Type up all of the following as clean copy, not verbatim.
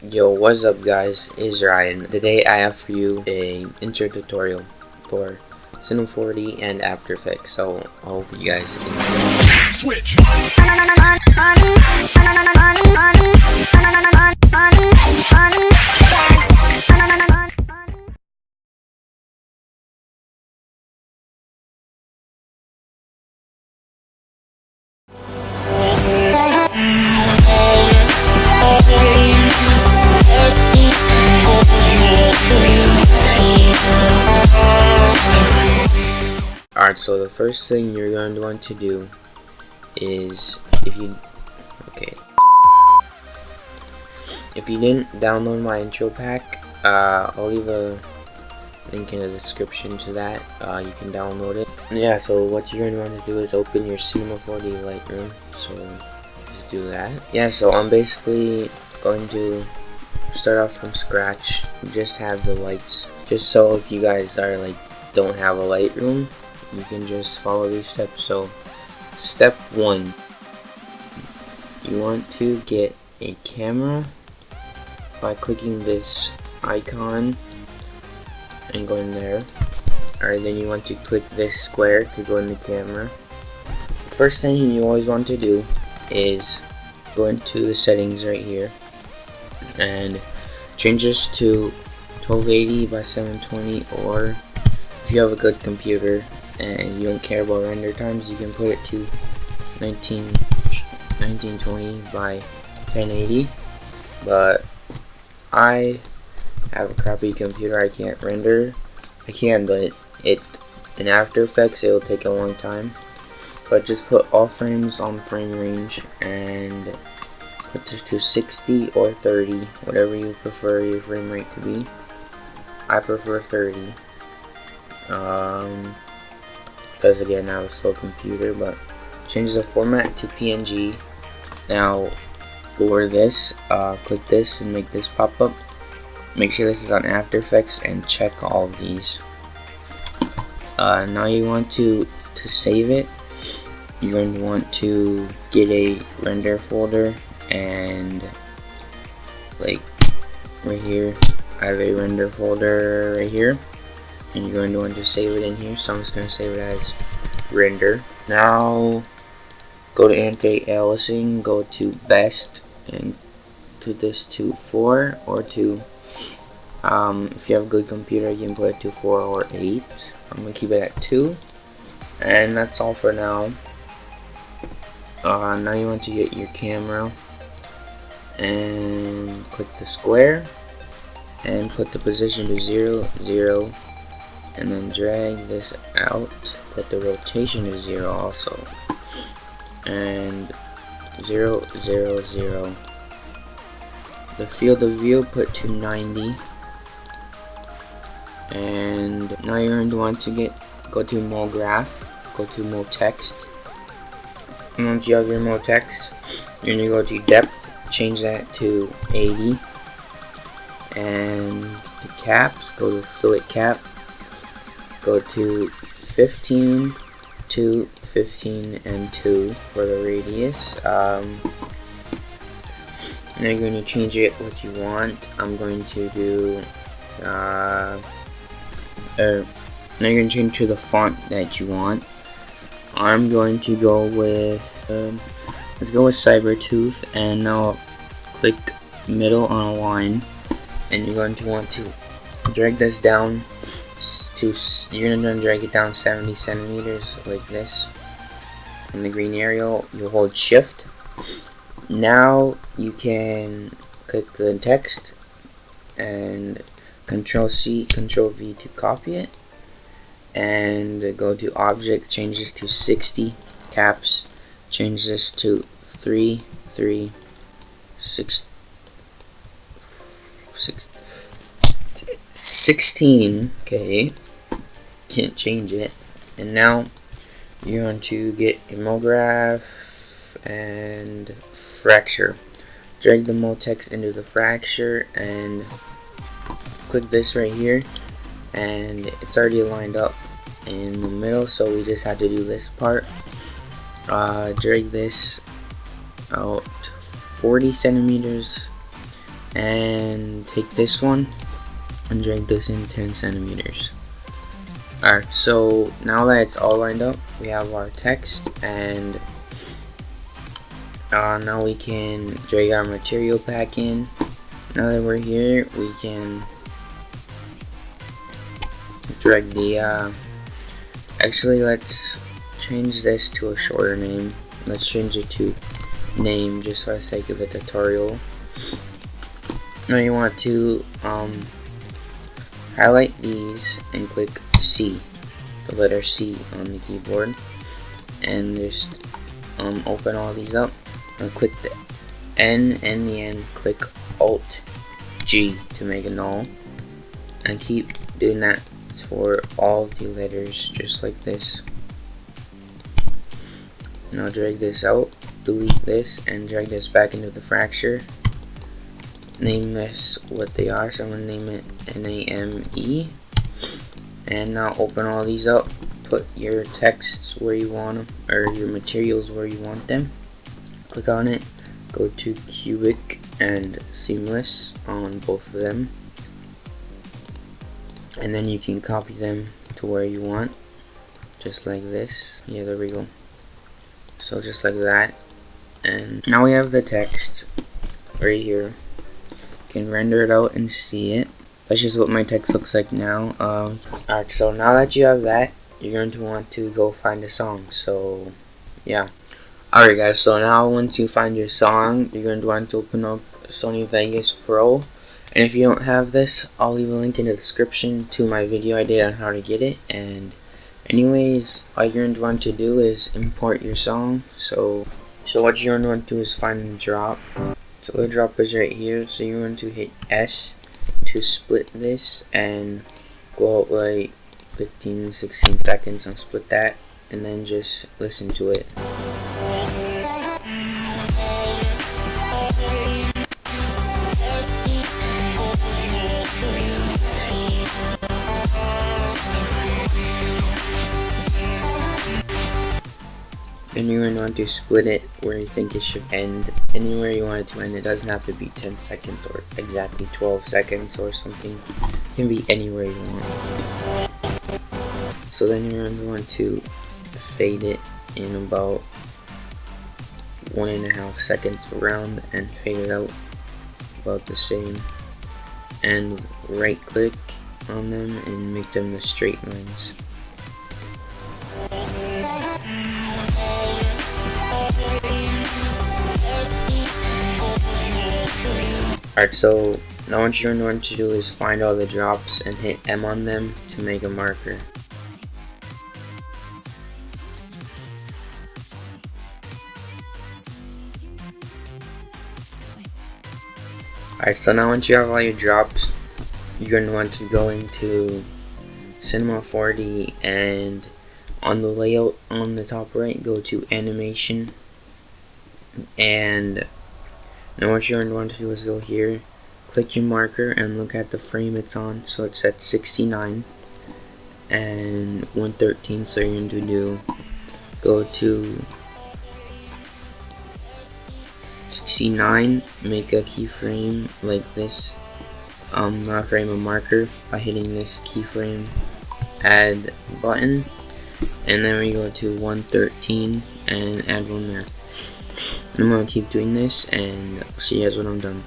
Yo, what's up guys, it's Ryan. Today I have for you a intro tutorial for Cinema4D and After Effects, so I hope you guys enjoy. Switch. Alright, so the first thing you're going to want to do is, if you didn't download my intro pack, I'll leave a link in the description to that. You can download it. Yeah, so what you're going to want to do is open your Cinema4D Lightroom. So just do that. Yeah, so I'm basically going to start off from scratch. Just have the lights, just so if you guys are don't have a Lightroom, you can just follow these steps. So step 1, you want to get a camera by clicking this icon and going there. Alright, then you want to click this square to go in the camera. The first thing you always want to do is go into the settings right here and change this to 1280 by 720, or if you have a good computer and you don't care about render times, you can put it to 1920 by 1080. But I have a crappy computer, I can't render. I can, but in After Effects it'll take a long time. But just put all frames on frame range and put this to 60 or 30, whatever you prefer your frame rate to be. I prefer 30. Because again, I have a slow computer. But change the format to PNG. Now for this, click this and make this pop up. Make sure this is on After Effects and check all of these. Now you want to save it. You're going to want to get a render folder, and right here I have a render folder right here, and you're going to want to save it in here. So I'm just going to save it as render. Now go to anti-aliasing, go to best, and put this to 4 or 2. If you have a good computer, you can put it to 4 or 8. I'm going to keep it at 2. And that's all for now. Now you want to get your camera and click the square and put the position to 0, 0, and then drag this out. Put the rotation to 0 also, and 0, 0, 0. The field of view put to 90. And now you're going to want to go to more graph, go to more text. And once you have your more text, you're going to go to depth, change that to 80. And the caps, go to fillet cap, go to 15, 2, 15, and 2 for the radius. Now you're going to change it what you want. I'm going to do now you're going to change to the font that you want. I'm going to go with let's go with Cybertooth, and now click middle on a line, and you're going to want to drag this down to, you're going to drag it down 70 centimeters like this. In the green area, you hold shift. Now you can click the text and Control C, Control V to copy it, and go to object, change this to 60, caps, change this to 3, 3, 6, 16, okay, can't change it. And now you're going to get imograph and fracture. Drag the mode text into the fracture and click this right here, and it's already lined up in the middle, so we just have to do this part. Drag this out 40 centimeters and take this one and drag this in 10 centimeters. Alright, so now that it's all lined up, we have our text, and now we can drag our material pack in. Now that we're here, we can drag the actually, let's change this to a shorter name. Let's change it to name just for the sake of the tutorial. Now you want to highlight these and click C, the letter C on the keyboard, and just open all these up and click the N and the N, click Alt G to make a null, and keep doing that for all the letters just like this. Now drag this out, delete this, and drag this back into the fracture. Name this what they are, so I'm going to name it NAME. And now open all these up, put your texts where you want them, or your materials where you want them. Click on it, go to cubic and seamless on both of them, and then you can copy them to where you want, just like this. Yeah, there we go. So just like that. And now we have the text right here. You can render it out and see it. That's just what my text looks like now. Alright, so now that you have that, you're going to want to go find a song. So yeah. Alright guys, so now once you find your song, you're going to want to open up Sony Vegas Pro. And if you don't have this, I'll leave a link in the description to my video I did on how to get it. And anyways, all you're going to want to do is import your song. So what you're going to want to do is find the drop. So the drop is right here, so you're going to hit S to split this and go out like 15-16 seconds and split that, and then just listen to it. Then you're going to want to split it where you think it should end. Anywhere you want it to end. It doesn't have to be 10 seconds or exactly 12 seconds or something. It can be anywhere you want. So then you're going to want to fade it in about 1.5 seconds around and fade it out about the same. And right click on them and make them the straight lines. Alright, so now what you're going to do is find all the drops and hit M on them to make a marker. Alright, so now once you have all your drops, you're going to want to go into Cinema4D, and on the layout on the top right, go to animation, and now what you're going to want to do is go here, click your marker and look at the frame it's on. So it's at 69 and 113, so you're going to go to 69, make a keyframe like this, not frame, a marker, by hitting this keyframe add button, and then we go to 113 and add one there. I'm going to keep doing this and I'll see you guys when I'm done.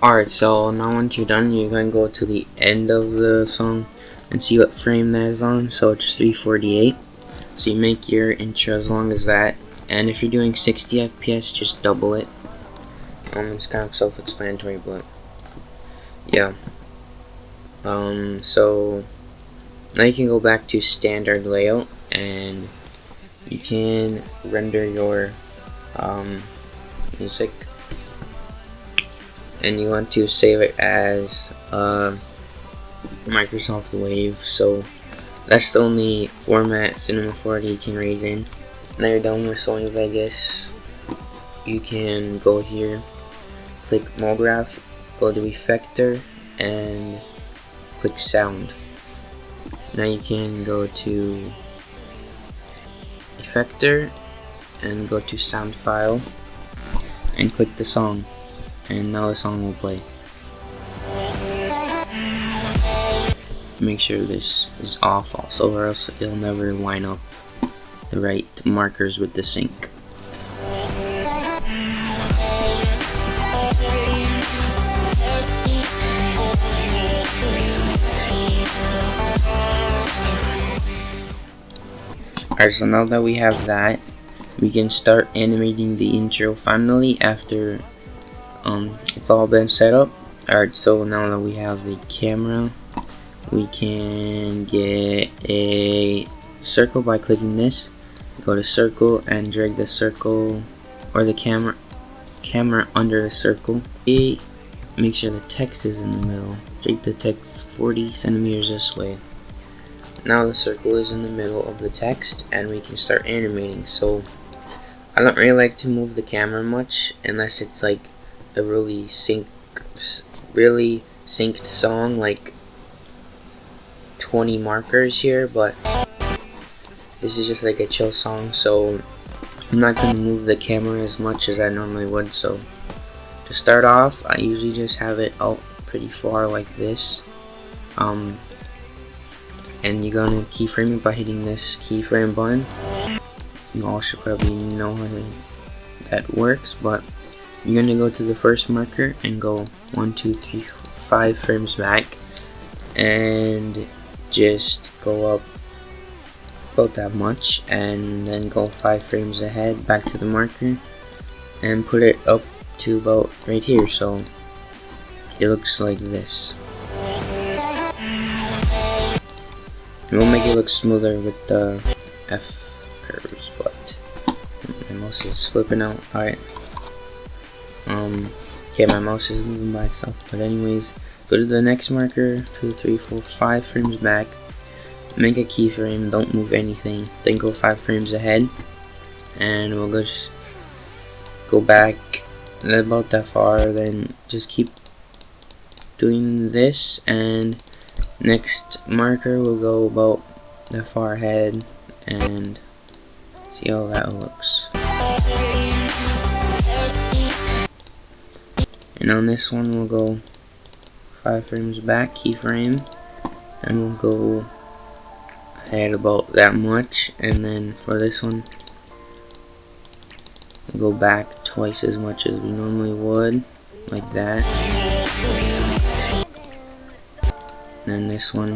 Alright, so now once you're done, you're going to go to the end of the song and see what frame that is on. So it's 348. So you make your intro as long as that. And if you're doing 60 FPS, just double it. It's kind of self-explanatory, but yeah. So now you can go back to standard layout and you can render your music, and you want to save it as Microsoft Wave. So that's the only format Cinema4D can read in. Now you're done with Sony Vegas, you can go here, click MoGraph, go to Effector, and click Sound. Now you can go to effector and go to sound file and click the song, and now the song will play. Make sure this is off also, or else it'll never line up the right markers with the sync. Alright, so now that we have that, we can start animating the intro finally after it's all been set up. Alright, so now that we have the camera, we can get a circle by clicking this. Go to circle and drag the circle or the camera under the circle. Make sure the text is in the middle. Drag the text 40 centimeters this way. Now the circle is in the middle of the text and we can start animating. So I don't really like to move the camera much unless it's like a really synced song, like 20 markers here, but this is just like a chill song, so I'm not going to move the camera as much as I normally would. So to start off, I usually just have it out pretty far like this, and you're gonna keyframe it by hitting this keyframe button. You all should probably know how that works, but you're gonna go to the first marker and go 1, 2, 3, 5 frames back, and just go up about that much, and then go 5 frames ahead back to the marker and put it up to about right here, so it looks like this. It will make it look smoother with the F curves, but my mouse is flipping out. Alright. Okay, my mouse is moving by itself, but anyways, go to the next marker, 2, 3, 4, 5 frames back, make a keyframe, don't move anything, then go 5 frames ahead, and we'll just go back about that far, then just keep doing this, and next marker will go about that far ahead, and see how that looks. And on this one we'll go 5 frames back, keyframe, and we'll go ahead about that much, and then for this one we'll go back twice as much as we normally would, like that. Then this one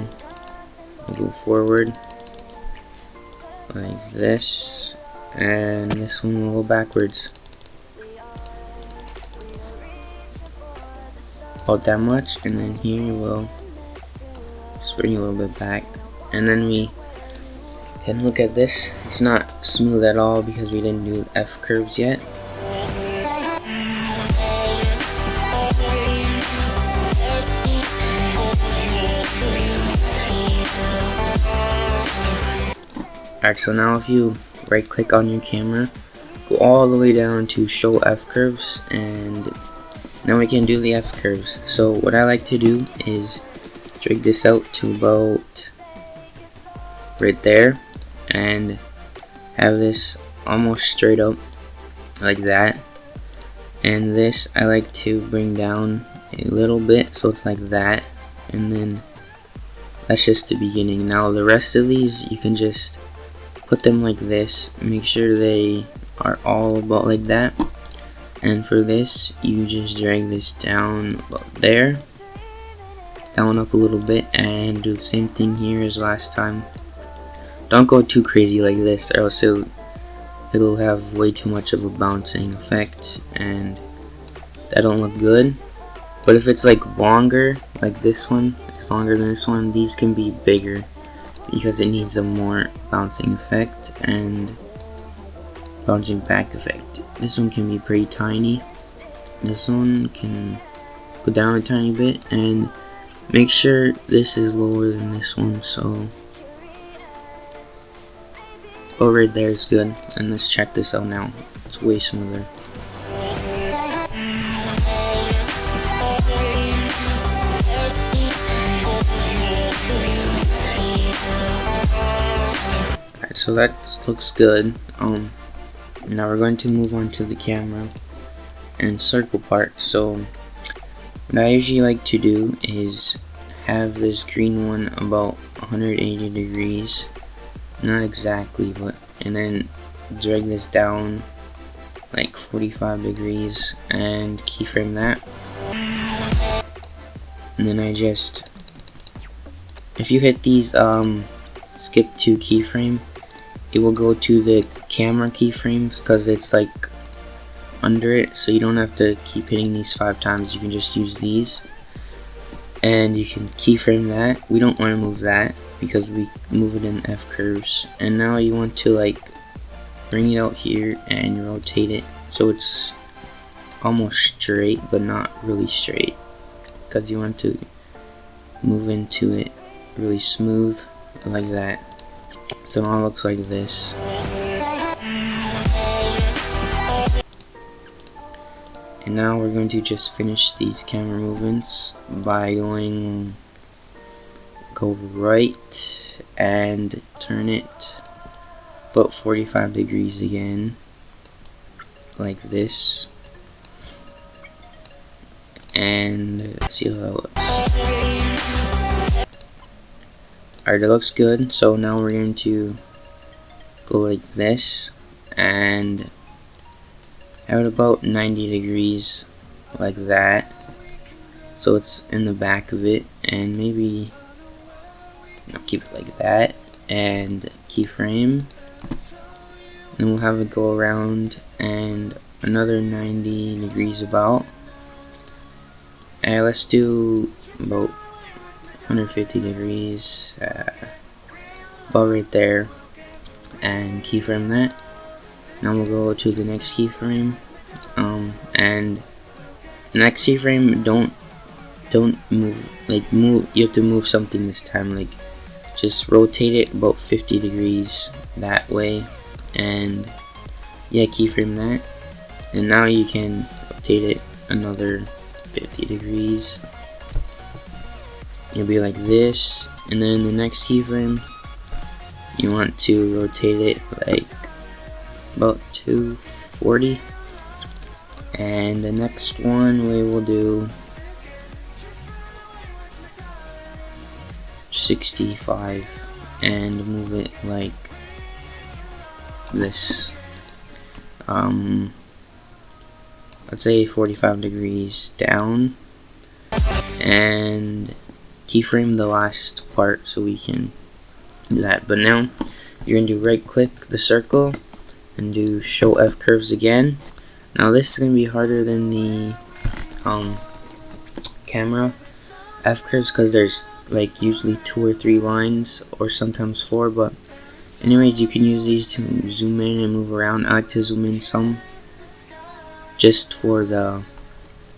will go forward like this, and this one will go backwards about that much, and then here we'll just bring a little bit back, and then we can look at this. It's not smooth at all because we didn't do F curves yet. Alright, so now if you right click on your camera, go all the way down to show F curves, and now we can do the F curves. So what I like to do is drag this out to about right there and have this almost straight up like that, and this I like to bring down a little bit so it's like that, and then that's just the beginning. Now the rest of these you can just put them like this, make sure they are all about like that, and for this you just drag this down about there, down up a little bit, and do the same thing here as last time. Don't go too crazy like this, or else it'll have way too much of a bouncing effect and that don't look good. But if it's like longer, like this one, it's longer than this one, these can be bigger because it needs a more bouncing effect and bouncing back effect. This one can be pretty tiny. This one can go down a tiny bit, and make sure this is lower than this one, so right there is good. And let's check this out now. It's way smoother. so that looks good. Now we're going to move on to the camera and circle part. So what I usually like to do is have this green one about 180 degrees, not exactly, but, and then drag this down like 45 degrees and keyframe that. And then I just, if you hit these skip to keyframe, it will go to the camera keyframes because it's like under it, so you don't have to keep hitting these 5 times. You can just use these and you can keyframe that. We don't want to move that because we move it in F curves. And now you want to like bring it out here and rotate it so it's almost straight but not really straight, because you want to move into it really smooth like that. So now it looks like this. And now we're going to just finish these camera movements by going go right and turn it about 45 degrees again like this, and see how that looks. Alright, it looks good. So now we're going to go like this and have it about 90 degrees like that, so it's in the back of it, and maybe keep it like that and keyframe. Then we'll have it go around and another 90 degrees about. And let's do about 150 degrees, about right there, and keyframe that. Now we'll go to the next keyframe, and the next keyframe, don't move, like move, you have to move something this time, like just rotate it about 50 degrees that way, and yeah, keyframe that. And now you can rotate it another 50 degrees. It'll be like this. And then the next keyframe, you want to rotate it like about 240. And the next one we will do 65 and move it like this. Let's say 45 degrees down, and keyframe the last part so we can do that. But now you're going to do right click the circle and do show F curves again. Now this is going to be harder than the camera F curves because there's like usually 2 or 3 lines or sometimes 4, but anyways, you can use these to zoom in and move around. I like to zoom in some just for the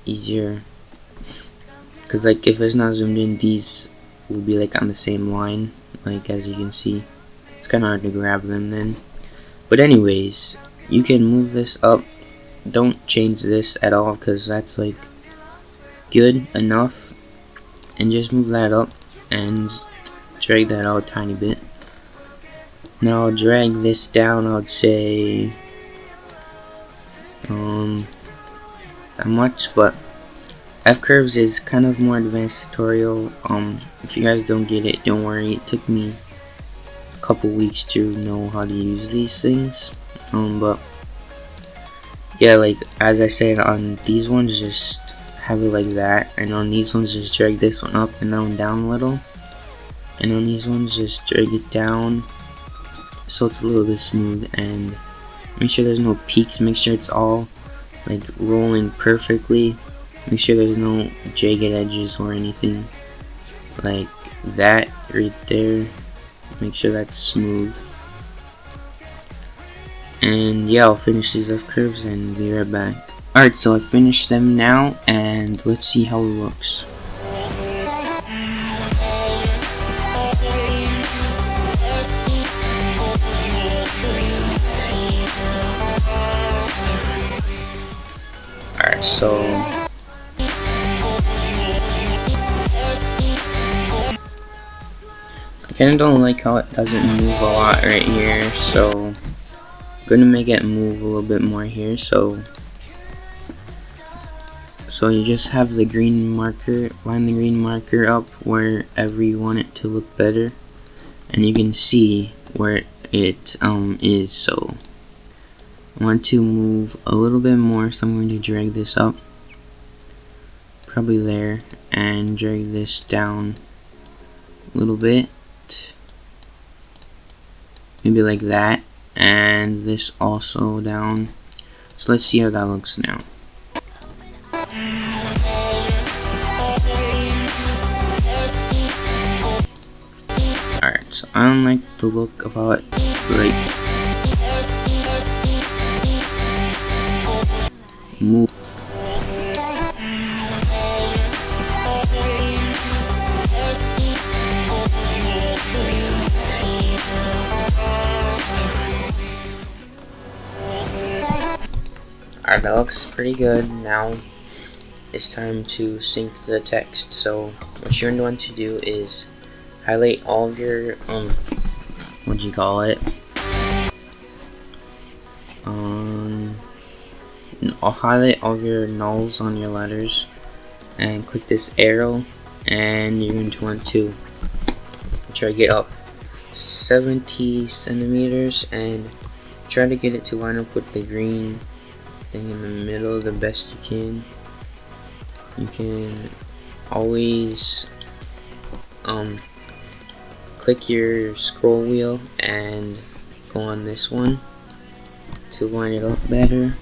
easier, because like if it's not zoomed in, these will be like on the same line, like as you can see. It's kind of hard to grab them then. But anyways, you can move this up. Don't change this at all because that's like good enough, and just move that up and drag that out a tiny bit. Now drag this down, I would say that much, but F curves is kind of more advanced tutorial. If you guys don't get it, don't worry, it took me a couple weeks to know how to use these things. But yeah, like as I said, on these ones just have it like that, and on these ones just drag this one up and down a little, and on these ones just drag it down so it's a little bit smooth, and make sure there's no peaks. Make sure it's all like rolling perfectly. Make sure there's no jagged edges or anything like that right there. Make sure that's smooth. And yeah, I'll finish these F curves and be right back. Alright, so I finished them now, and let's see how it looks. Alright, so kinda don't like how it doesn't move a lot right here, so I'm gonna make it move a little bit more here. So you just have the green marker, line the green marker up wherever you want it to look better, and you can see where it is. So I want to move a little bit more, so I'm going to drag this up, probably there, and drag this down a little bit, maybe like that, and this also down. So let's see how that looks now. Alright, so I don't like the look of how it move. Alright, that looks pretty good. Now it's time to sync the text. So what you're going to want to do is highlight all of your I'll highlight all of your nulls on your letters and click this arrow, and you're going to want to try to get up 70 centimeters and try to get it to line up with the green thing in the middle the best you can. You can always click your scroll wheel and go on this one to line it up better.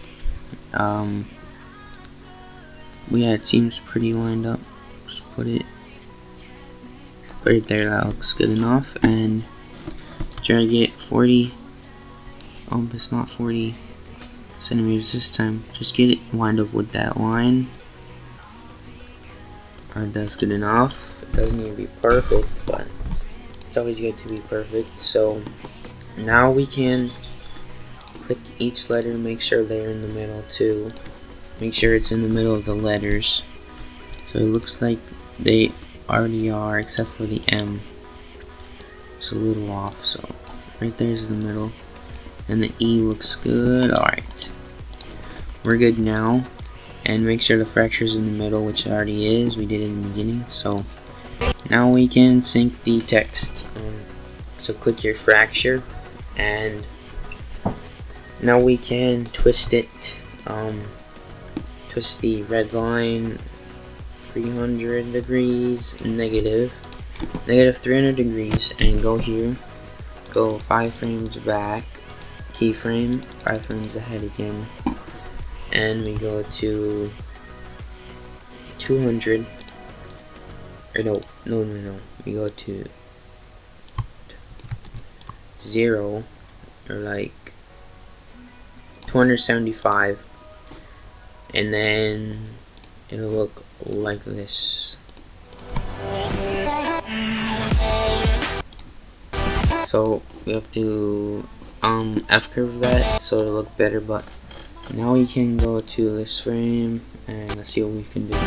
Yeah, it seems pretty lined up. Just put it right there, that looks good enough, and try to get 40, it's not 40 centimeters this time, just get it lined up with that line. Alright, that's good enough. It doesn't need to be perfect, but it's always good to be perfect. So now we can click each letter, make sure they're in the middle too. Make sure it's in the middle of the letters. So it looks like they already are, except for the M. It's a little off, so right there's the middle. And the E looks good. Alright. We're good now. And make sure the fracture's in the middle, which it already is. We did it in the beginning. So now we can sync the text. So click your fracture, and now we can twist it. Twist the red line 300 degrees, negative 300 degrees, and go here, go 5 frames back, keyframe, 5 frames ahead again, and we go to 200, or no, we go to 0, or like 275, and then it'll look like this. So we have to F-curve that so it'll look better, but now we can go to this frame and let's see what we can do.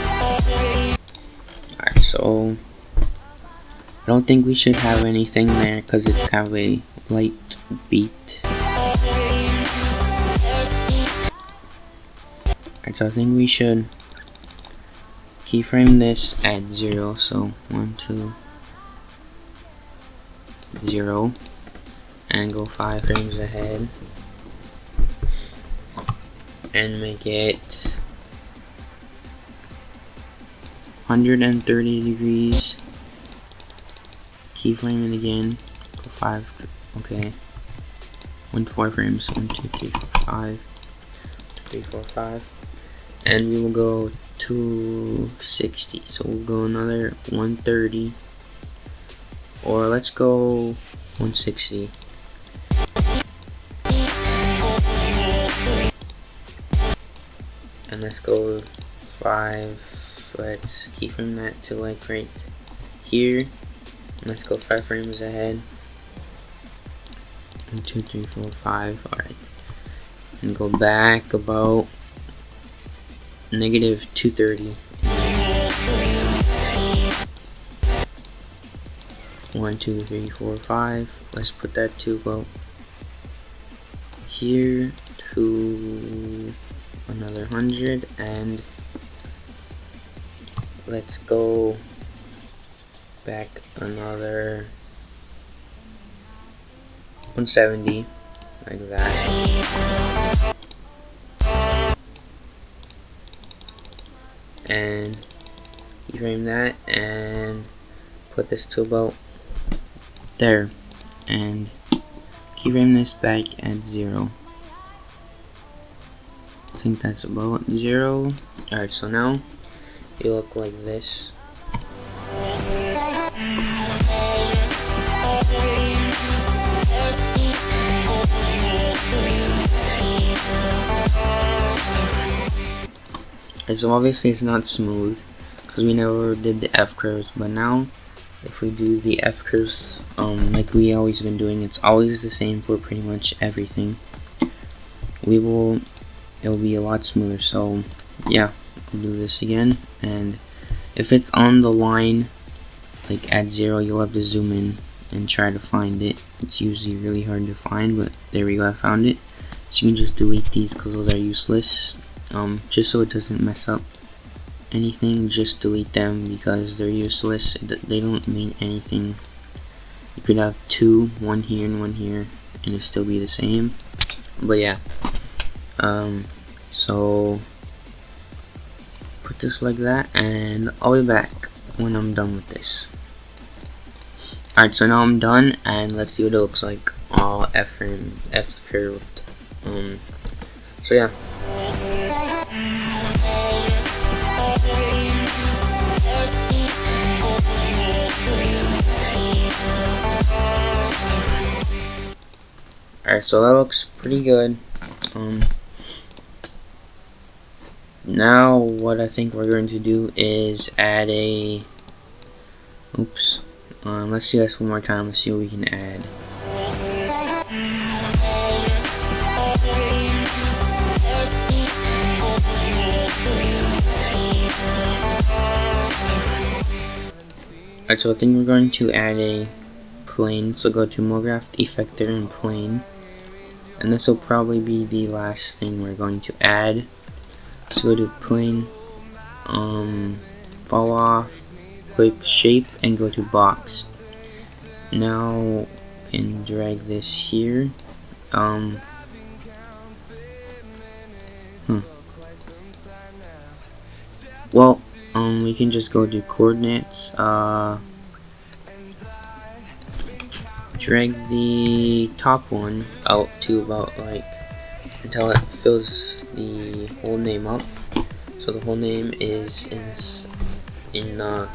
Alright, so I don't think we should have anything there because it's kind of a light beat. Alright, so I think we should keyframe this at 0, so 1, 2, 0, and go 5 frames ahead, and make it 130 degrees, keyframe it again, go 5, okay, 4 frames, 1, 2, 3, 4, 5, 3, 4, 5, and we will go 260, so we'll go another 130, or let's go 160. And let's go 5, let's keyframe that to like right here, and let's go 5 frames ahead, 1, 2, 3, 4, 5, alright, and go back about negative 230. 1, 2, 3, 4, 5. Let's put that to about here to another 100, and let's go back another 170, like that, and keyframe that and put this to about there, and keyframe this back at 0. I think that's about 0. Alright, so now you look like this. And so obviously it's not smooth because we never did the F curves, but now if we do the F curves like we always been doing, it's always the same for pretty much everything. It'll be a lot smoother. So yeah, I'll do this again, and if it's on the line like at 0, you'll have to zoom in and try to find it. It's usually really hard to find, but there we go, I found it. So you can just delete these because those are useless. Just so it doesn't mess up anything, just delete them because they're useless. They don't mean anything. You could have 2, one here and one here, and it'll still be the same. But yeah, so put this like that, and I'll be back when I'm done with this. Alright, so now I'm done, and let's see what it looks like all F curved. So yeah. Alright, so that looks pretty good. Now what I think we're going to do is add a let's see this one more time. Let's see what we can add. Alright, so I think we're going to add a plane. So go to MoGraph, Effector, and Plane. And this will probably be the last thing we're going to add. So go to Plane, fall off, click Shape, and go to Box. Now you can drag this here. Well, we can just go to coordinates, drag the top one out to about like until it fills the whole name up. So the whole name is in the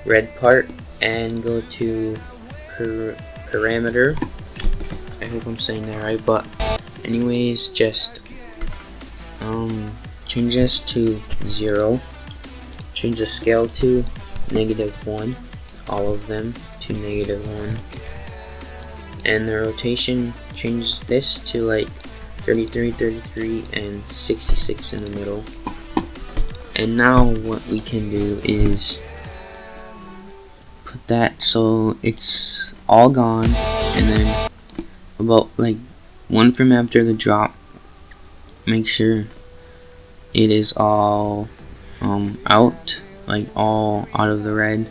red part, and go to parameter. I hope I'm saying that right, but anyways, just change this to 0. Change the scale to -1, all of them to -1, and the rotation, change this to like 33, 33, and 66 in the middle. And now what we can do is put that so it's all gone, and then about like one frame after the drop, make sure it is all out, like all out of the red,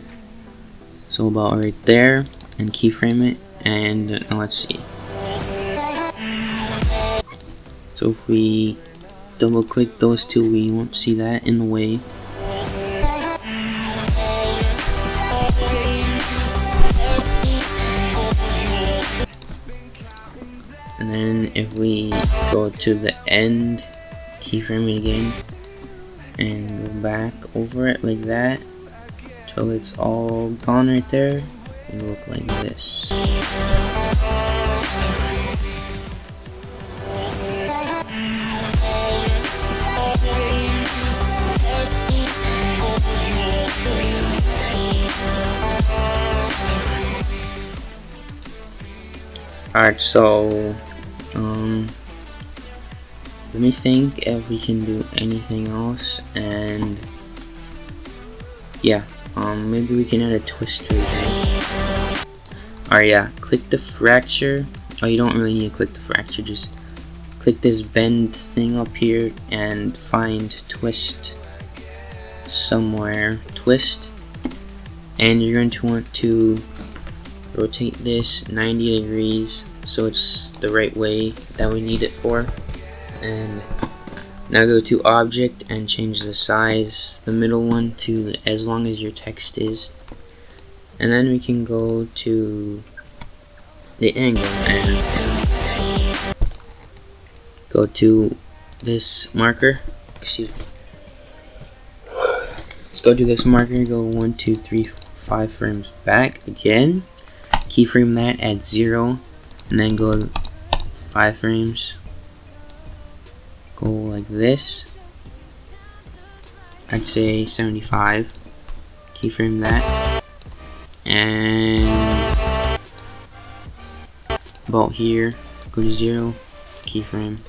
so about right there, and keyframe it, and let's see. So if we double click those two, we won't see that in the way. And then if we go to the end, keyframe it again, and go back over it like that till it's all gone right there, and look like this. Alright, so let me think if we can do anything else, and yeah, maybe we can add a twist right here. Alright, yeah, click the fracture. Oh, you don't really need to click the fracture, just click this bend thing up here and find twist somewhere. Twist, and you're going to want to rotate this 90 degrees so it's the right way that we need it for. And now go to object and change the size, the middle one, to as long as your text is. And then we can go to the angle and go to this marker. Excuse me. Let's go to this marker, go 1, 2, 3, 5 frames back again. Keyframe that at 0, and then go 5 frames. Go like this. I'd say 75. Keyframe that. And about here, go to 0, keyframe,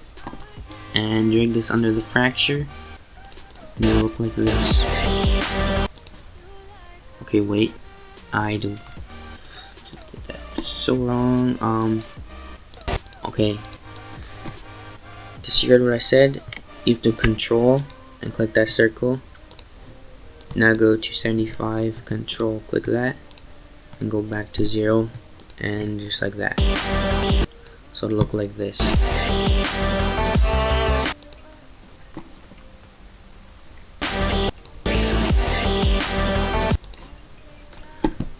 and drag this under the fracture, and it'll look like this. Okay, wait, I did that so wrong. Okay, disregard what I said. You have to control and click that circle. Now go to 75, control, click that, and go back to 0, and just like that. So it'll look like this.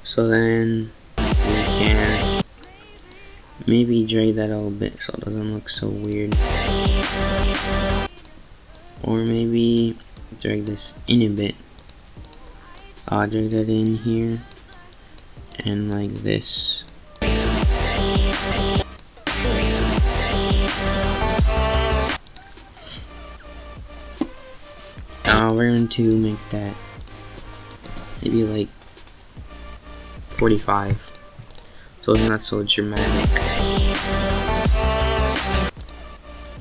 So then we can maybe drag that a little bit so it doesn't look so weird. Or maybe drag this in a bit. I'll drag that in here and like this. We're going to make that maybe like 45, so it's not so dramatic.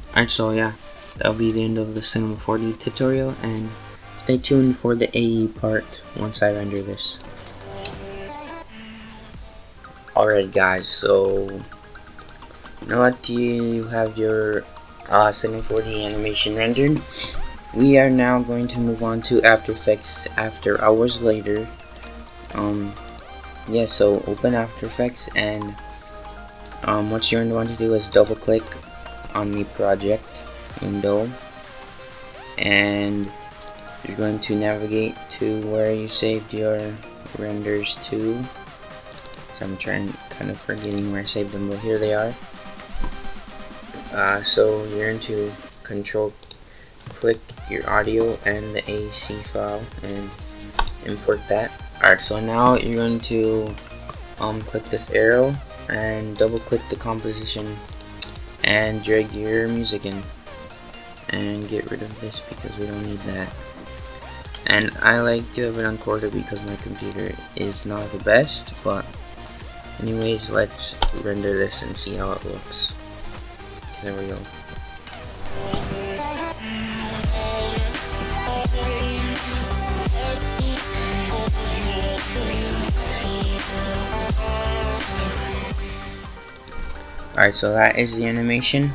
Alright, so yeah, that'll be the end of the Cinema4D tutorial, and stay tuned for the AE part once I render this. Alright guys, so now that you have your Cinema4D animation rendered, we are now going to move on to After Effects after hours later. Yeah, so open After Effects, and what you're going to want to do is double click on the project window, and you're going to navigate to where you saved your renders to. So I'm kind of forgetting where I saved them, but here they are. So you're going to control click your audio and the AC file and import that. Alright, so now you're going to click this arrow and double click the composition and drag your music in and get rid of this because we don't need that. And I like to have it on quarter because my computer is not the best, but anyways, let's render this and see how it looks. There we go. Alright, so that is the animation.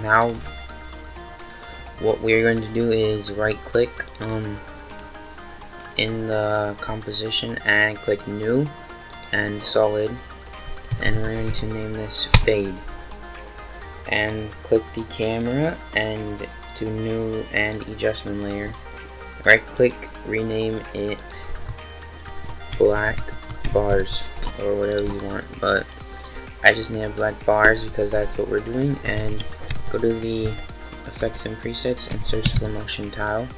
Now what we're going to do is right click in the composition and click new and solid, and we're going to name this fade, and click the camera and to new and adjustment layer, right click, rename it black bars or whatever you want, but I just named black bars because that's what we're doing. And go to the effects and presets and search for motion tile,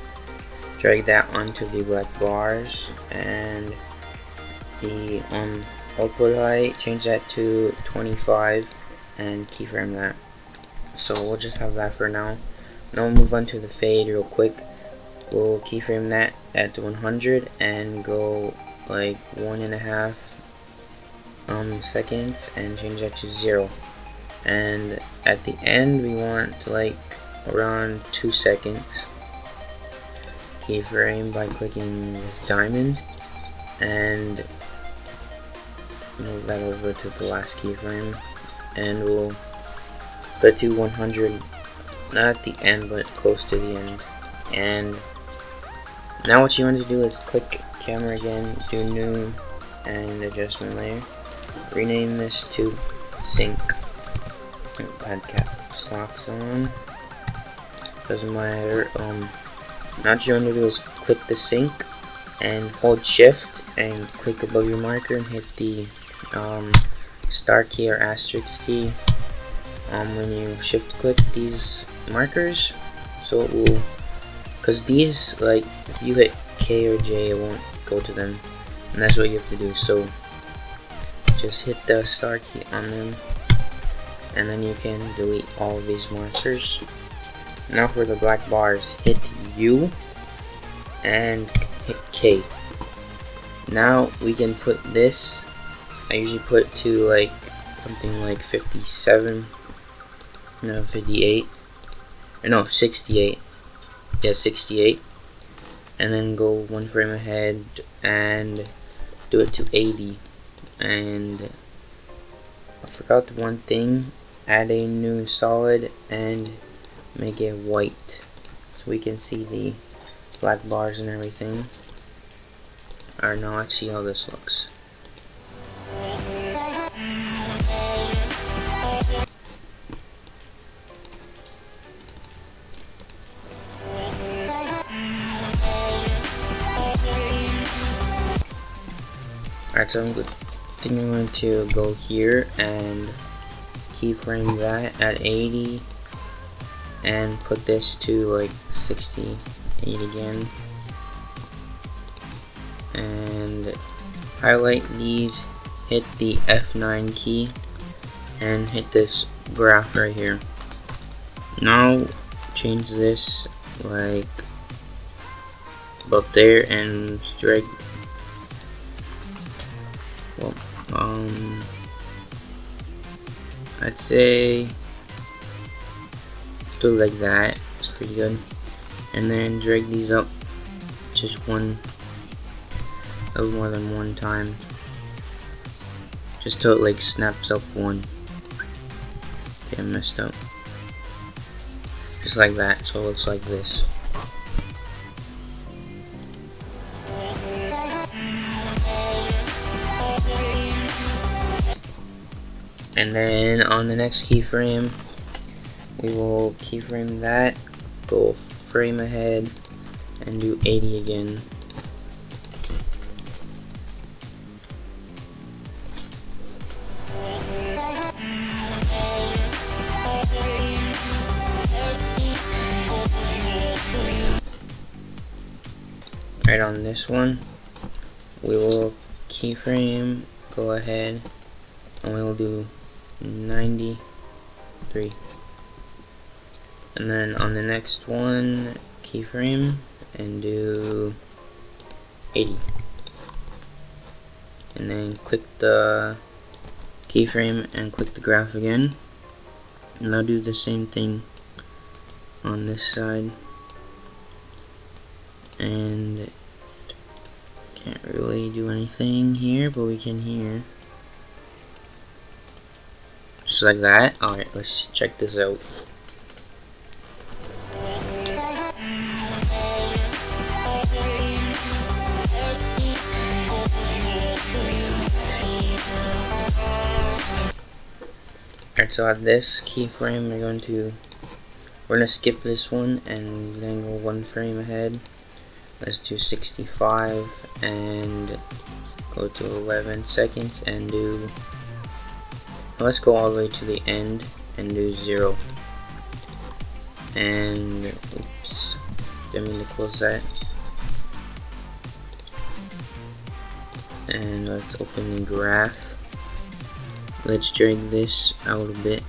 drag that onto the black bars, and the output height, change that to 25 and keyframe that. So we'll just have that for now. Now we'll move on to the fade real quick. We'll keyframe that at 100 and go like 1.5 seconds and change that to 0. And at the end we want like around 2 seconds. Keyframe by clicking this diamond and move that over to the last keyframe, and we'll go to 100, not at the end but close to the end. And now what you want to do is click camera again, do new and adjustment layer, rename this to sync. Add caps locks on, doesn't matter. Now what you want to do is click the sync and hold shift and click above your marker and hit the star key or asterisk key when you shift click these markers, so it will, because these, like, if you hit K or J it won't go to them, and that's what you have to do. So just hit the star key on them and then you can delete all of these markers. Now for the black bars, hit U and hit K. Now we can put this, I usually put to like something like 57, no 58, or no 68, yeah 68, and then go one frame ahead and do it to 80. And I forgot the one thing, add a new solid and make it white so we can see the black bars and everything. Alright, now let's see how this looks. Alright, so I'm going to go here and keyframe that at 80 and put this to like 68 again, and highlight these, hit the F9 key and hit this graph right here. Now change this like about there and drag, well, I'd say do it like that, it's pretty good. And then drag these up just one, a little more than one time, just till it like snaps up one. Okay, I messed up. Just like that, so it looks like this. And then on the next keyframe, we will keyframe that, go frame ahead, and do 80 again. Right, on this one, we will keyframe, go ahead, and we will do 93. And then on the next one, keyframe and do 80. And then click the keyframe and click the graph again. And I'll do the same thing on this side. And can't really do anything here, but we can here. Just like that. Alright, let's check this out. Alright, so at this keyframe we're gonna skip this one and then go one frame ahead. Let's do 65 and go to 11 seconds and do, let's go all the way to the end and do 0. And oops, didn't mean to close that. And let's open the graph. Let's drag this out a bit,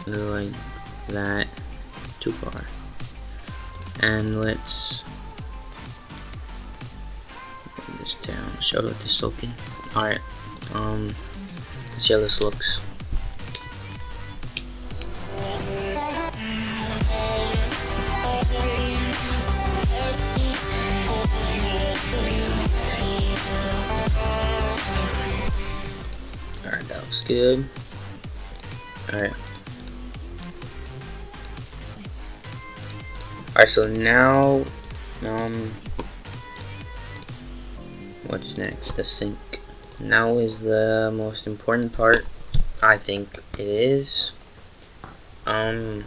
like that, too far. And let's bring this down, show it this looking. Alright, let's see how this looks. looks good. Alright. Alright, so now, what's next? The sync. Now is the most important part, I think it is. The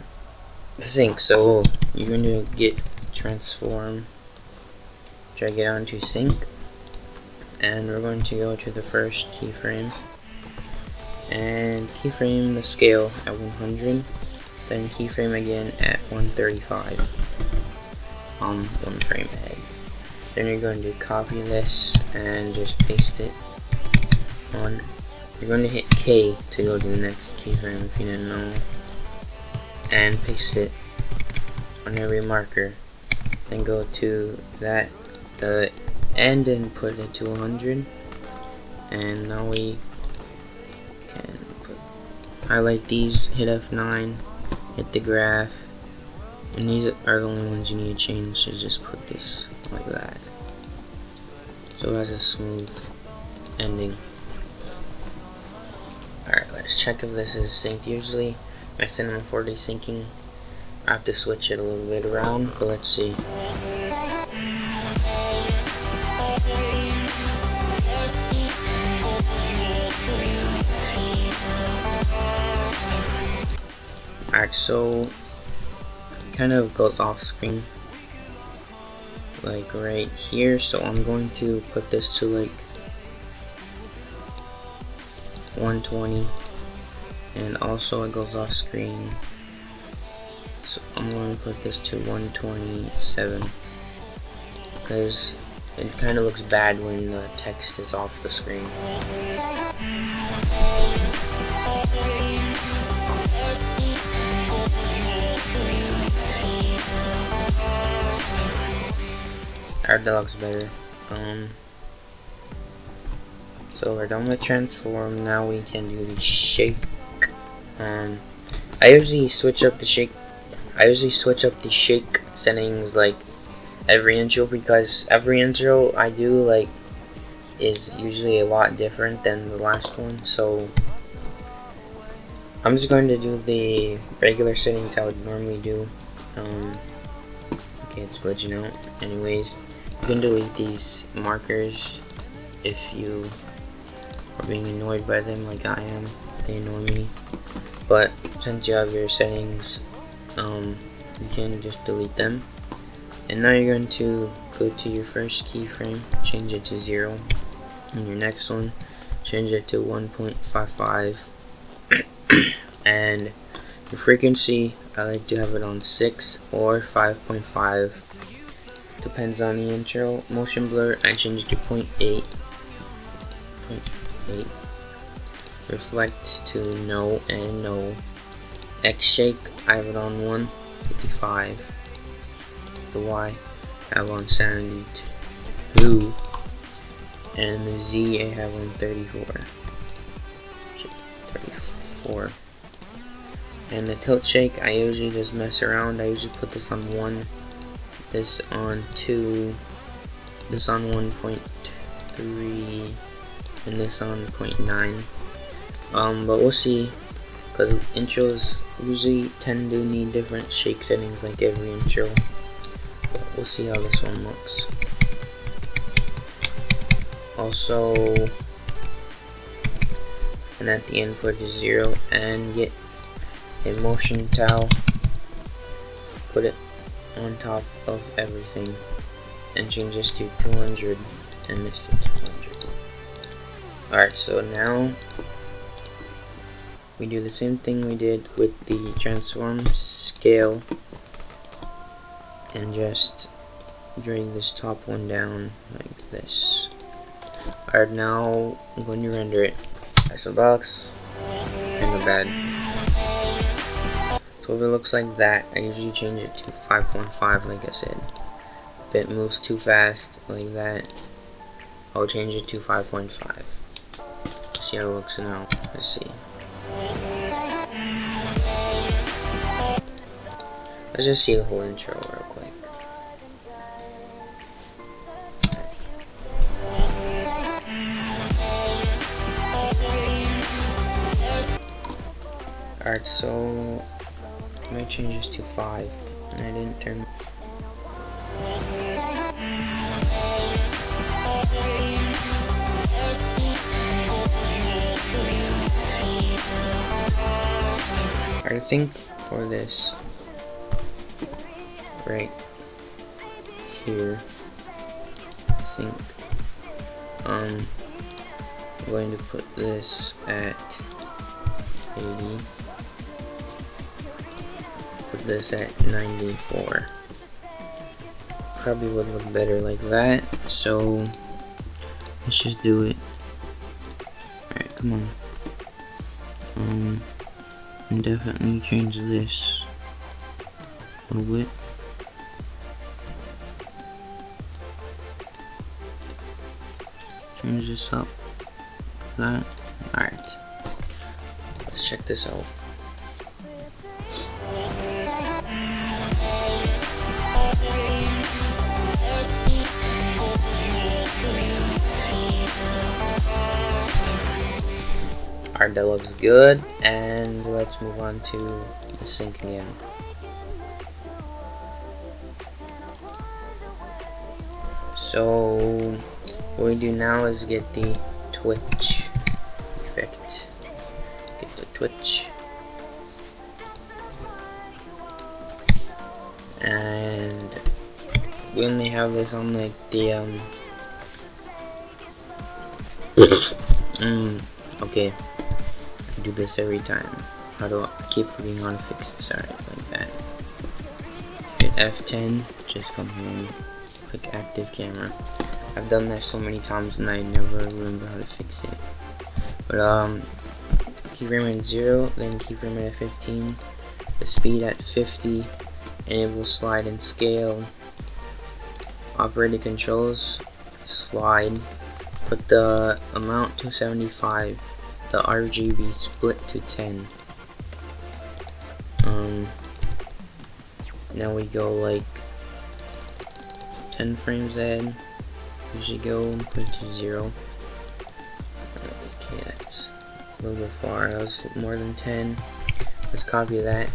sync. So you're going to get transform, drag it onto sync, and we're going to go to the first keyframe and keyframe the scale at 100, then keyframe again at 135, one frame ahead. Then you're going to copy this and just paste it on. You're going to hit K to go to the next keyframe if you didn't know, and paste it on every marker. Then go to the end and put it to 100, and now we can highlight these, hit F9, hit the graph, and these are the only ones you need to change. So just put this like that, so it has a smooth ending. Alright, let's check if this is synced. Usually my Cinema4D syncing, I have to switch it a little bit around, but let's see. Alright, so it kind of goes off screen like right here, so I'm going to put this to like 120, and also it goes off screen, so I'm going to put this to 127 because it kind of looks bad when the text is off the screen. Alright, that looks better. So we're done with transform. Now we can do the shake. I usually switch up the shake. Settings like every intro, because every intro I do like is usually a lot different than the last one. So I'm just going to do the regular settings I would normally do. Okay, it's glitching out. Anyways, you can delete these markers if you are being annoyed by them like I am. They annoy me. But since you have your settings, you can just delete them. And now you're going to go to your first keyframe, change it to 0, and your next one, change it to 1.55, and your frequency, I like to have it on 6 or 5.5, depends on the intro. Motion blur, I change it to 0.8. Reflect to no and no. X shake, I have it on 155. The Y I have on 72, and the Z I have on 34. And the tilt shake, I usually just mess around. I usually put this on 1, this on 2, this on 1.3, and this on 0.9. But we'll see, because intros usually tend to need different shake settings like every intro. But we'll see how this one looks. Also, and at the end put a 0 and get a motion towel, put it on top of everything, and change this to 200 and this to 200. Alright, so now we do the same thing we did with the transform scale, and just drag this top one down like this. Alright, now I'm going to render it. So that looks kind of bad. So if it looks like that, I usually change it to 5.5 like I said. If it moves too fast like that, I'll change it to 5.5. See how it looks now. Let's see. Let's just see the whole intro real quick. Alright, so I might change this to 5, and I didn't turn. Alright, I think for this right here, sync, I'm going to put this at 80, put this at 94. Probably would look better like that, so let's just do it. Alright, come on. And definitely change this a little bit. Change this up. That. Alright. Let's check this out. Alright, that looks good, and let's move on to the sync again. So what we do now is get the twitch effect. Get the twitch, and we only have this on like the okay. I do this every time. How do I keep forgetting how to fix this? Alright, like that. Hit F10, just come here and click active camera. I've done that so many times and I never remember how to fix it. But keyframe at 0, then keyframe at 15, the speed at 50, enable slide and scale, operating controls, slide, put the amount to 75, the RGB split to 10. Now we go like 10 frames ahead. We should go and put it to 0. Okay, that's a little bit far. That was more than 10. Let's copy that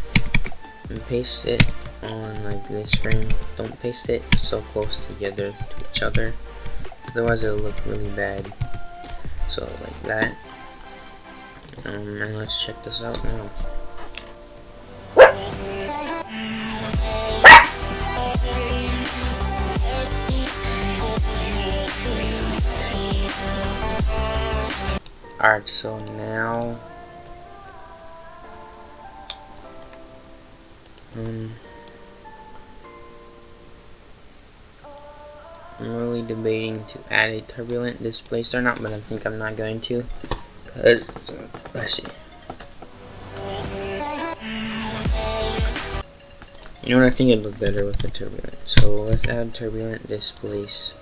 and paste it on like this frame. Don't paste it so close together to each other, otherwise it'll look really bad. So like that. And let's check this out now. Alright, so now I'm really debating to add a turbulent displace or not, but I think I'm not going to. Let's see. You know what, I think it'd look better with the turbulent. So let's add turbulent displace.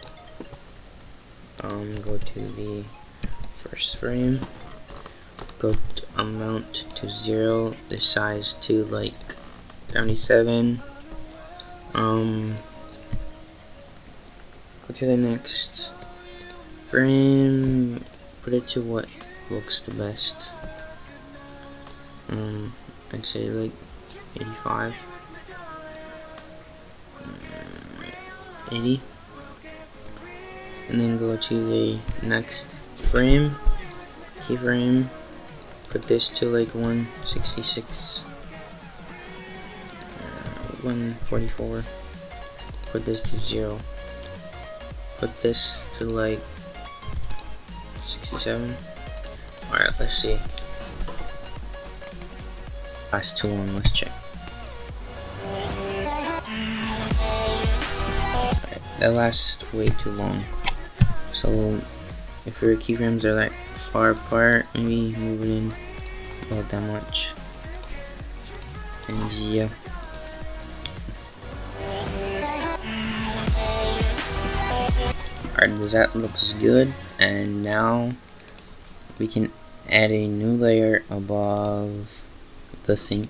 Go to the first frame. Go to amount to 0. The size to like 77. Go to the next frame. Put it to what looks the best. I'd say like 85. 80. And then go to the next frame, keyframe, put this to like 166, 144, put this to 0, put this to like 67. Alright, let's see. That's too long, let's check. Alright, that lasts way too long. So if your keyframes are like far apart, maybe move it in about that much. And yeah. Alright, that looks good. And now we can add a new layer above the sync.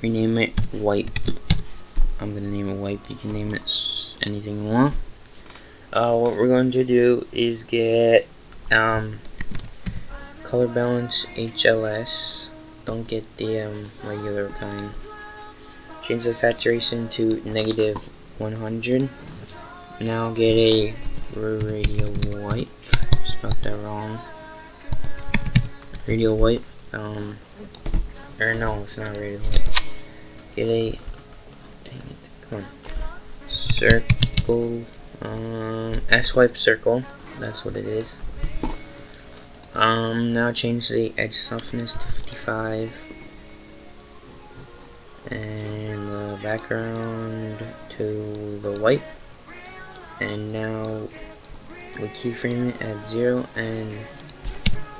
Rename it wipe. I'm gonna name it wipe. You can name it anything you want. What we're going to do is get color balance HLS don't get the regular kind. Change the saturation to -100. Now get a radial wipe. Spelled that wrong. Radial wipe. Or no, it's not radial wipe. Get a, dang it, come on, circle, S-wipe circle. That's what it is. Now change the edge softness to 55. And the background to the white, and now we keyframe it at 0, and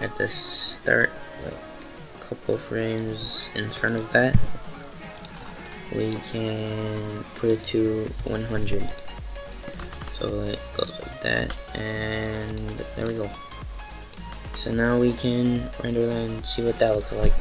at the start, like a couple frames in front of that, we can put it to 100. So it goes like that, and there we go. So now we can render that and see what that looks like.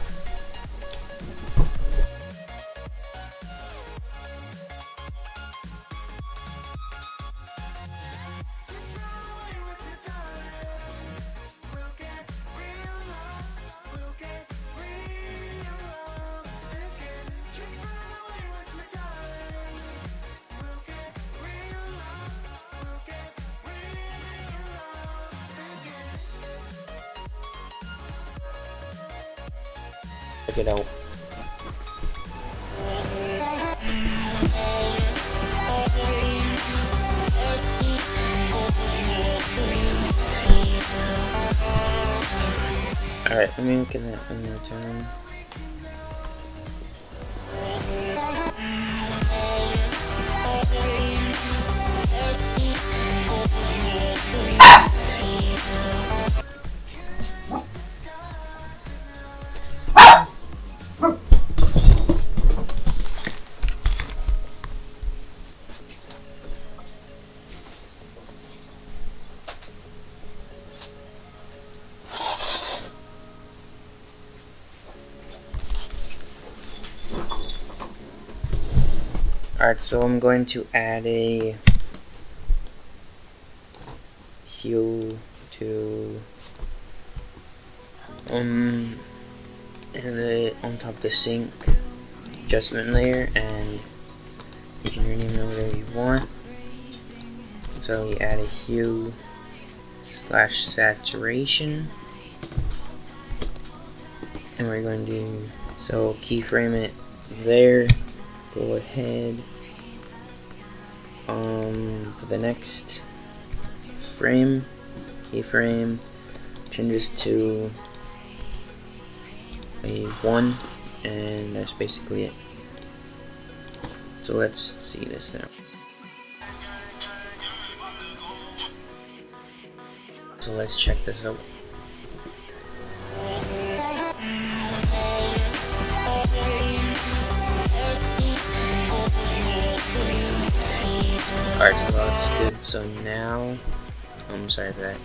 Check it out. Alright, let me look at that one more time. Alright, so I'm going to add a hue to on top of the sync adjustment layer, and you can rename it whatever you want. So we add a hue / saturation, and we're going to keyframe it there. Go ahead for the next frame, keyframe, change this to a 1, and that's basically it. So let's see this now. So let's check this out. Alright, so that's good. So now, I'm sorry for that.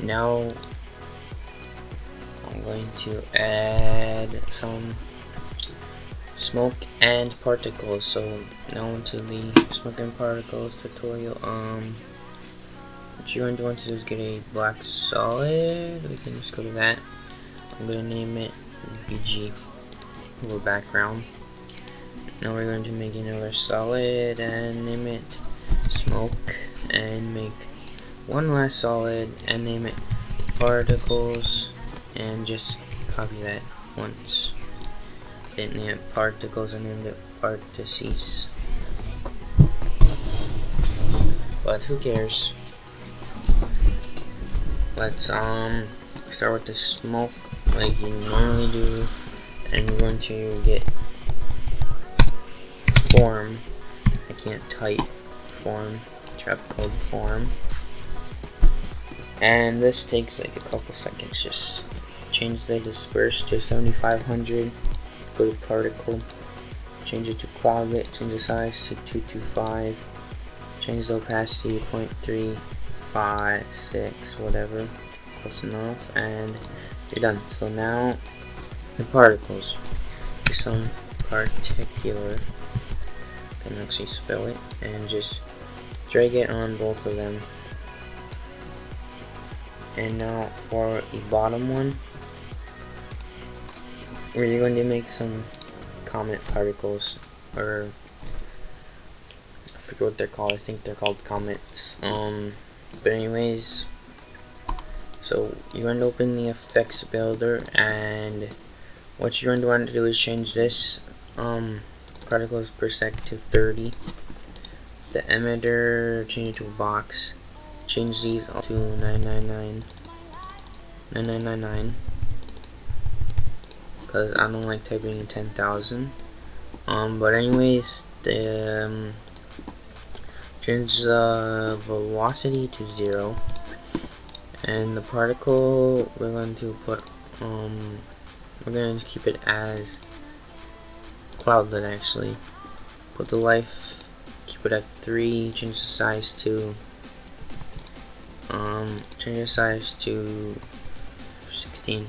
Now, I'm going to add some smoke and particles. So now into the smoke and particles tutorial. What you're going to want to do is get a black solid. We can just go to that. I'm going to name it BG or background. Now we're going to make another solid and name it smoke, and make one last solid and name it particles, and just copy that once. Didn't name it particles, I named it partices, but who cares. Let's start with the smoke like you normally do, and we're going to get form. I can't type form, trap code form, and this takes like a couple seconds. Just change the disperse to 7500, go to particle, change it to cloudlet, change the size to 225, change the opacity to 0.356, whatever, close enough, and you're done. So now the particles, some particular, can actually spell it, and just drag it on both of them. And now for the bottom one, we're going to make some comet particles, or I forget what they're called. I think they're called comets. But anyways, so you're going to open the effects builder, and what you're going to want to do is change this particles per sec to 30. The emitter, change it to a box. Change these all to 9999, because I don't like typing in 10,000. But anyways, the change the velocity to 0, and the particle we're going to put we're going to keep it as cloudlet. Actually, put the life, keep it at 3. Change the size to 16.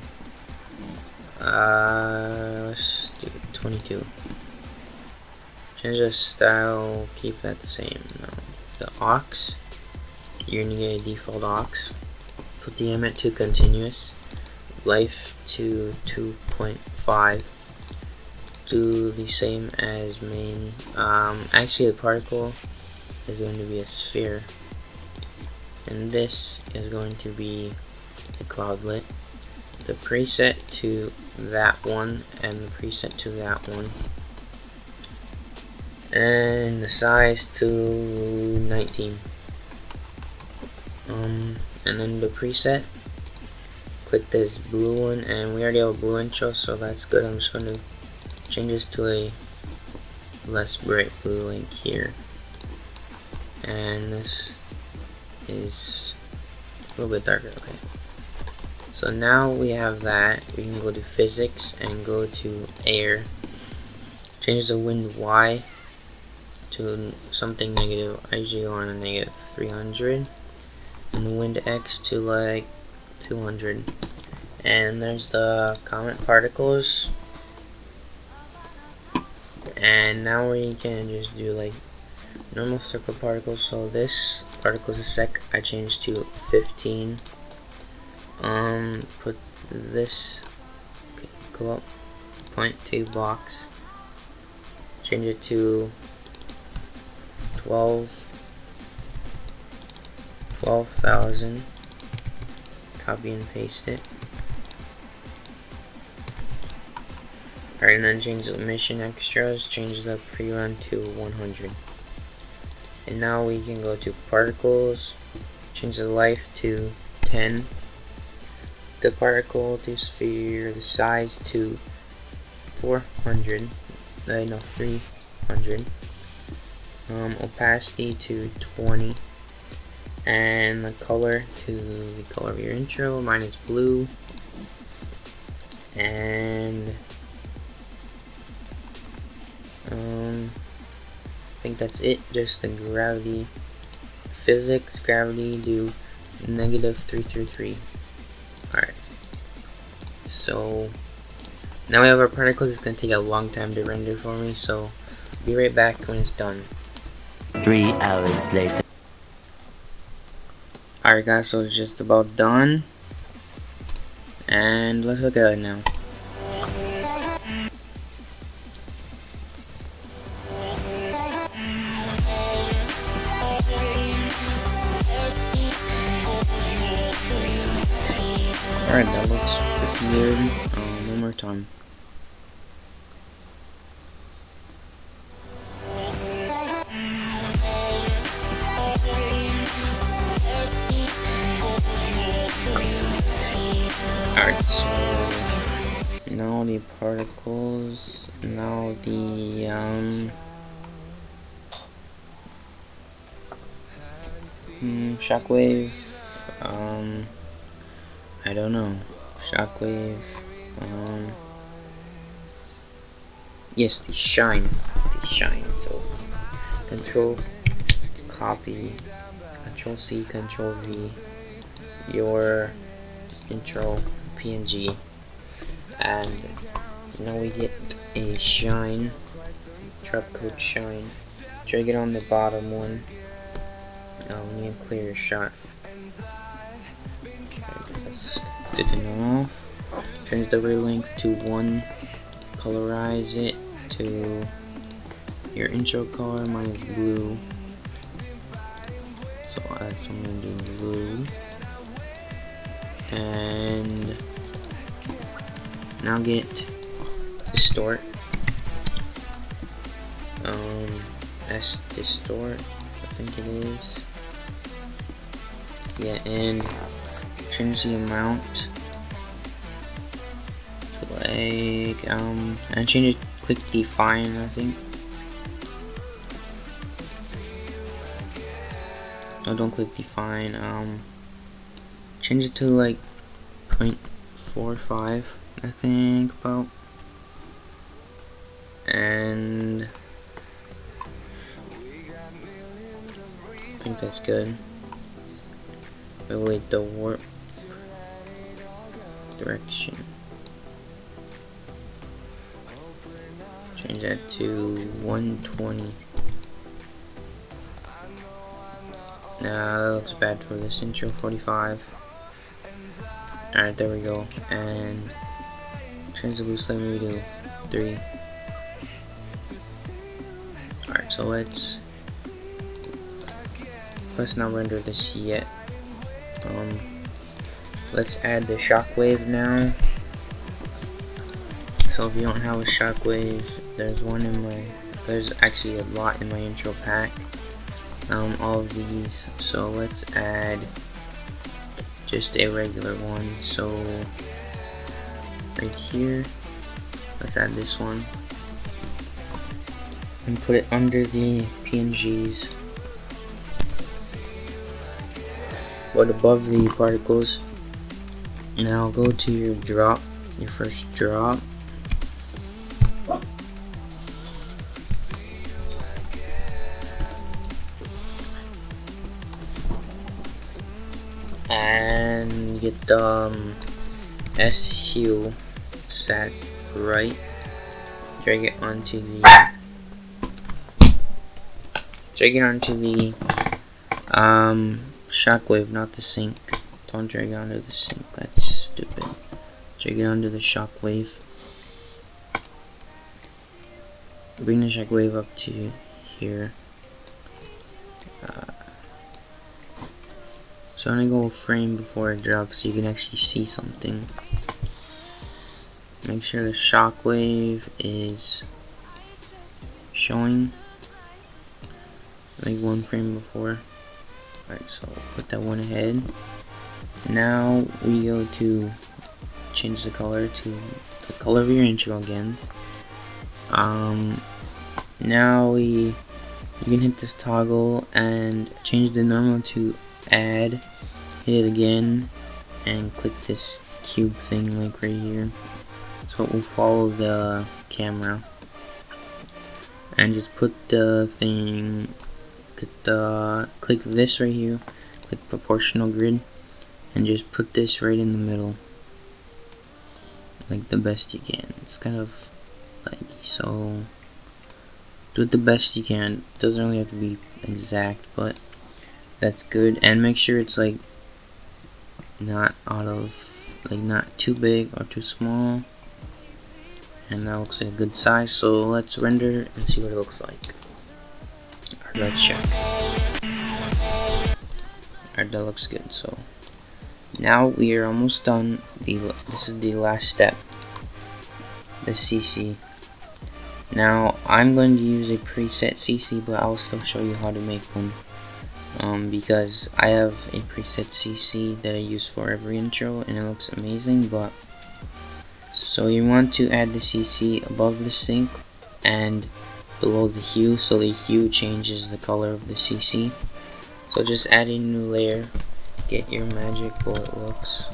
Let's do 22. Change the style, keep that the same. No. The aux, you're gonna get a default aux. Put the emit to continuous. Life to 2.5. Do the same as main. Actually, the particle is going to be a sphere, and this is going to be a cloudlet. The preset to that one, and the preset to that one, and the size to 19. And then the preset, click this blue one, and we already have a blue intro, so that's good. I'm just going to change this to a less bright blue link here, and this is a little bit darker. Okay, so now we have that. We can go to physics and go to air, change the wind Y to something negative. I usually go on a negative 300, and the wind X to like 200. And there's the comet particles, and now we can just do like normal circle particles. So this particles a sec I changed to 15. Put this, okay, go up, point to box, change it to 12,000, copy and paste it. Alright, and then change the mission extras, change the pre-run to 100. And now we can go to particles, change the life to 10, the particle to sphere, the size to 300, opacity to 20, and the color to the color of your intro. Mine is blue, and I think that's it. Just the gravity, physics, gravity, do -333. Alright, so now we have our particles. It's going to take a long time to render for me, so be right back when it's done. 3 hours later. Alright guys, so it's just about done, and let's look at it now. Alright, that looks pretty good. One more time. Alright, so now the particles, now the shockwave, I don't know, shockwave, yes, the shine, so control copy, control C, control V, your intro PNG, and now we get a shine, trap code shine, drag it on the bottom one. Now we need a clear shot. Okay, that's good enough. Change the rear length to 1 colorize it to your intro color. Mine is blue, so that's what I'm gonna do, blue. And now get distort. That's distort, I think it is. Yeah, and change the amount to like and change it, click define, I think. No, don't click define. Change it to like 0.45, I think, about. And I think that's good. Wait, the warp direction. Change that to 120. Nah, that looks bad for this intro. 45. Alright, there we go. And change the boost limit to 3. Alright, so let's not render this yet. Let's add the shockwave now. So if you don't have a shockwave, there's actually a lot in my intro pack. All of these. So let's add just a regular one. So right here, let's add this one and put it under the PNGs, but above the particles. Now go to your drop, your first drop, and get the S hue set right. Drag it onto the shockwave, not the sync. Don't drag it onto the sync, that's stupid. Drag it onto the shockwave. Bring the shockwave up to here. So I'm gonna go a frame before it drops so you can actually see something. Make sure the shockwave is showing like one frame before. Alright, so put that one ahead. Now we go to change the color to the color of your intro again. Now you can hit this toggle and change the normal to add. Hit it again and click this cube thing like right here, so it will follow the camera. And just put the thing, click this right here, click proportional grid, and just put this right in the middle, like the best you can. It's kind of laggy, so do it the best you can. It doesn't really have to be exact, but that's good. And make sure it's like not not too big or too small. And that looks like a good size, so let's render and see what it looks like. Alright, let's check. Alright, that looks good. So now we are almost done. This is the last step, the CC. Now I'm going to use a preset CC, but I'll still show you how to make one. Because I have a preset CC that I use for every intro and it looks amazing. But so you want to add the CC above the sync and below the hue, so the hue changes the color of the CC. So just add a new layer, get your magic bullet looks,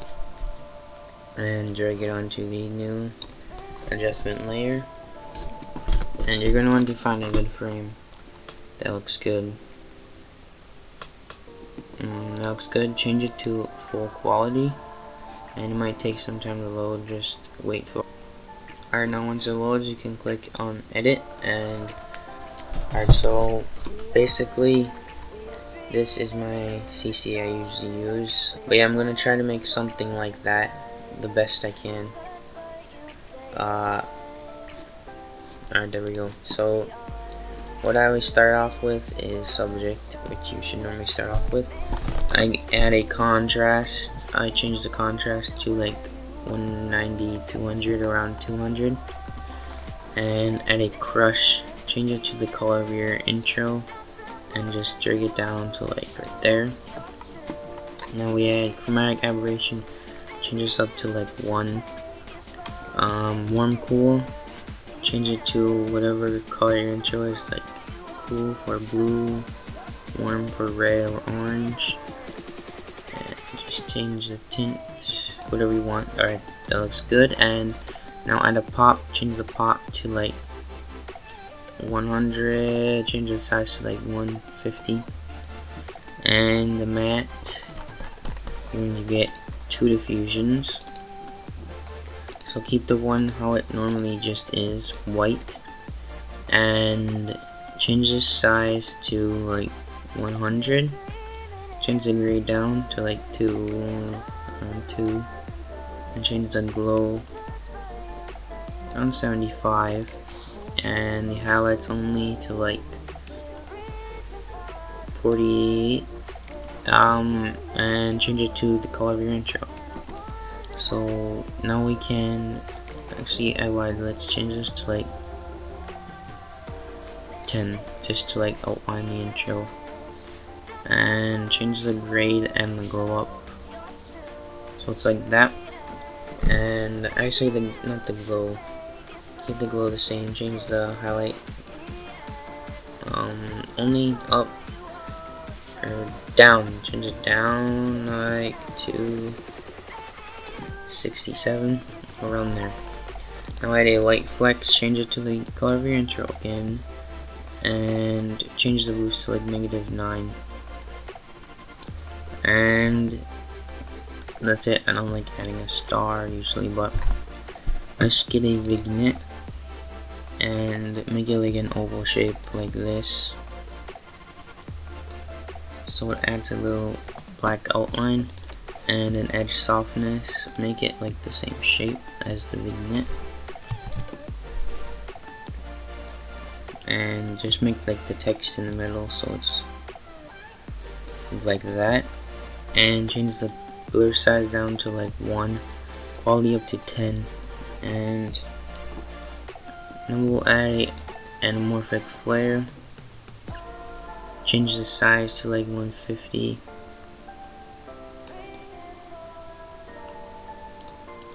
and drag it onto the new adjustment layer. And you're going to want to find a good frame that looks good. That looks good. Change it to full quality, and it might take some time to load. Just wait for it. Alright, now once it loads, you can click on edit. And alright, so basically this is my CC I usually use. But yeah, I'm gonna try to make something like that the best I can. Alright, there we go. So what I always start off with is subject, which you should normally start off with. I add a contrast. I change the contrast to like 190, 200, around 200, and add a crush. Change it to the color of your intro and just drag it down to like right there. Now we add chromatic aberration. Change this up to like 1. Warm cool. Change it to whatever color your intro is, like cool for blue, warm for red or orange. And just change the tint, whatever you want. Alright, that looks good. And now add a pop. Change the pop to like 100. Change the size to like 150. And the matte, you're going to get 2 diffusions. So keep the one how it normally just is, white, and change the size to like 100. Change the gray down to like 2, and change the glow around 75, and the highlights only to like 48, and change it to the color of your intro. So now we can actually let's change this to like 10, just to like outline the intro, and change the grade and the glow up, so it's like that. And actually not the glow, keep the glow the same. Change the highlight only up or down. Change it down like to 67, around there. Now add a light flex. Change it to the color of your intro again, and change the boost to like -9. And that's it. I don't like adding a star usually, but let's get a vignette and make it like an oval shape like this, so it adds a little black outline. And an edge softness, make it like the same shape as the vignette, and just make like the text in the middle so it's like that. And change the blur size down to like 1, quality up to 10, and then we'll add an anamorphic flare. Change the size to like 150,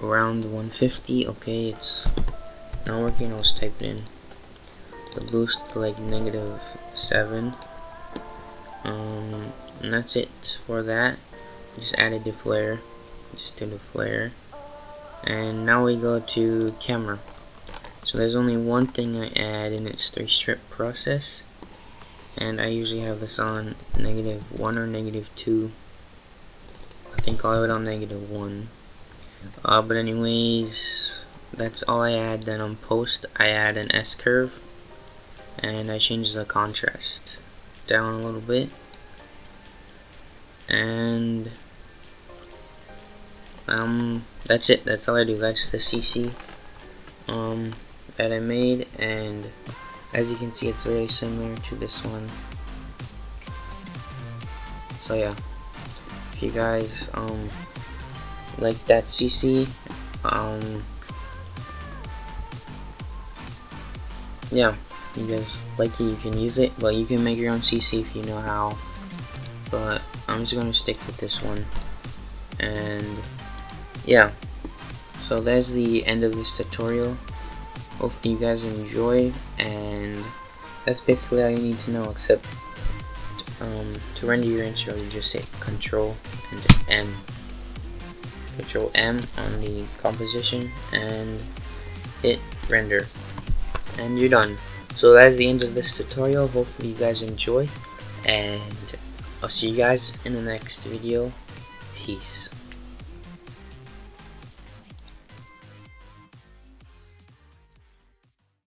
around 150. Okay, it's not working. I was typing in the boost to like -7, and that's it for that. Just added the flare, just do the flare. And now we go to camera. So there's only one thing I add, and it's the strip process, and I usually have this on -1 or -2. I think I'll have it on -1. But anyways, that's all I add. Then on post I add an S curve, and I change the contrast down a little bit, and that's it. That's all I do. That's the CC that I made, and as you can see it's very similar to this one. So yeah, if you guys like that CC, yeah, you guys like it, you can use it, but you can make your own CC if you know how, but I'm just gonna stick with this one. And yeah, so that's the end of this tutorial. Hopefully you guys enjoyed, and that's basically all you need to know, except to render your intro you just hit Control M on the composition and hit render, and you're done. So that's the end of this tutorial. Hopefully you guys enjoy, and I'll see you guys in the next video. Peace.